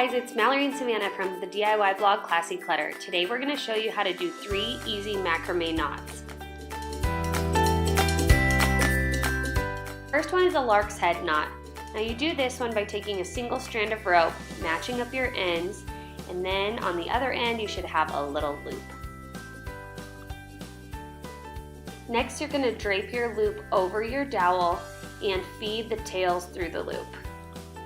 guys, it's Mallory and Savannah from the DIY blog Classy Clutter. Today we're going to show you how to do 3 easy macrame knots. First one is a lark's head knot. Now you do this one by taking a single strand of rope, matching up your ends, and then on the other end you should have a little loop. Next you're going to drape your loop over your dowel and feed the tails through the loop.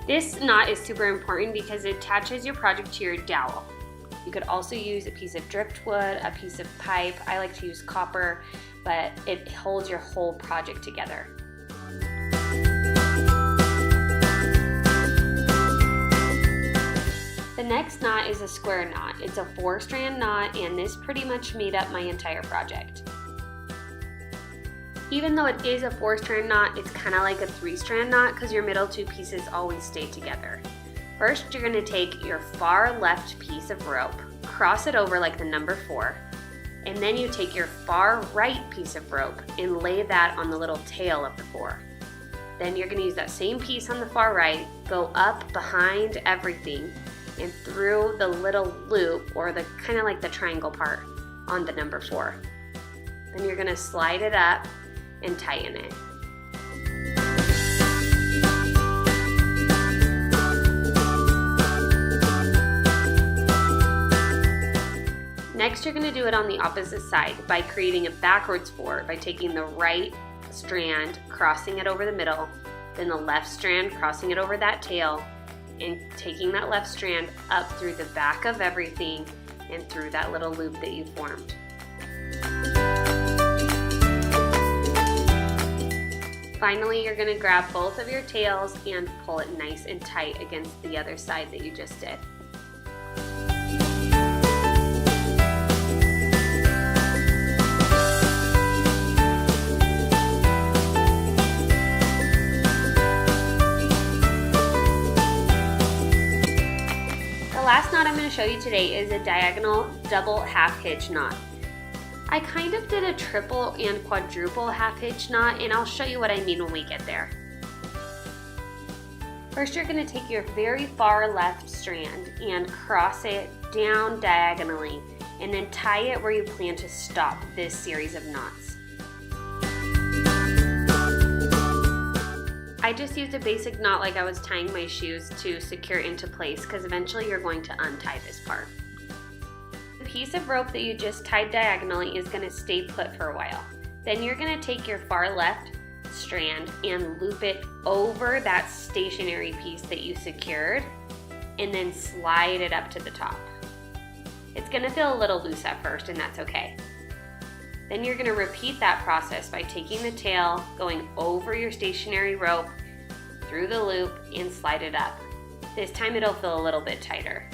This knot is super important because it attaches your project to your dowel. You could also use a piece of driftwood, a piece of pipe. I like to use copper, but it holds your whole project together. The next knot is a square knot. It's a 4-strand knot, and this pretty much made up my entire project. Even though it is a 4-strand knot, it's kind of like a 3-strand knot because your middle 2 pieces always stay together. First, you're going to take your far left piece of rope, cross it over like the number 4, and then you take your far right piece of rope and lay that on the little tail of the 4. Then you're going to use that same piece on the far right, go up behind everything and through the little loop, or the kind of like the triangle part on the number 4. Then you're going to slide it up and tighten it. Next, you're going to do it on the opposite side by creating a backwards 4 by taking the right strand, crossing it over the middle, then the left strand, crossing it over that tail, and taking that left strand up through the back of everything and through that little loop that you formed. Finally, you're going to grab both of your tails and pull it nice and tight against the other side that you just did. The last knot I'm going to show you today is a diagonal double half-hitch knot. I kind of did a triple and quadruple half-hitch knot, and I'll show you what I mean when we get there. First, you're going to take your very far left strand and cross it down diagonally, and then tie it where you plan to stop this series of knots. I just used a basic knot like I was tying my shoes to secure into place, because eventually you're going to untie this part. The piece of rope that you just tied diagonally is going to stay put for a while. Then you're going to take your far left strand and loop it over that stationary piece that you secured, and then slide it up to the top. It's going to feel a little loose at first, and that's okay. Then you're going to repeat that process by taking the tail, going over your stationary rope, through the loop, and slide it up. This time it'll feel a little bit tighter.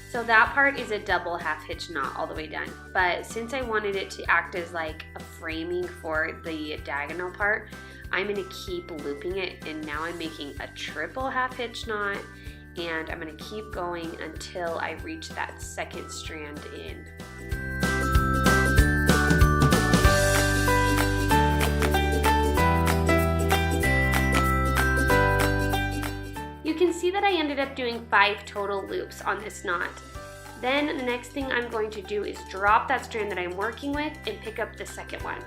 So that part is a double half-hitch knot all the way done. But since I wanted it to act as like a framing for the diagonal part, I'm going to keep looping it, and now I'm making a triple half-hitch knot, and I'm going to keep going until I reach that second strand in. You can see that I ended up doing 5 total loops on this knot. Then the next thing I'm going to do is drop that strand that I'm working with and pick up the second one.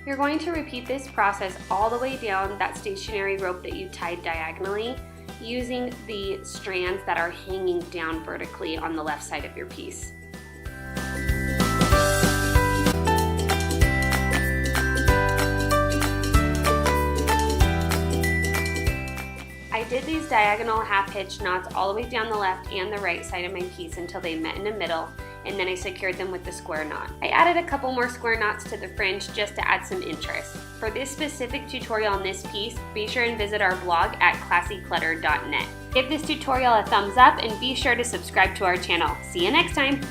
You're going to repeat this process all the way down that stationary rope that you tied diagonally, using the strands that are hanging down vertically on the left side of your piece. I did these diagonal half-hitch knots all the way down the left and the right side of my piece until they met in the middle, and then I secured them with the square knot. I added a couple more square knots to the fringe just to add some interest. For this specific tutorial on this piece, be sure and visit our blog at classyclutter.net. Give this tutorial a thumbs up and be sure to subscribe to our channel. See you next time!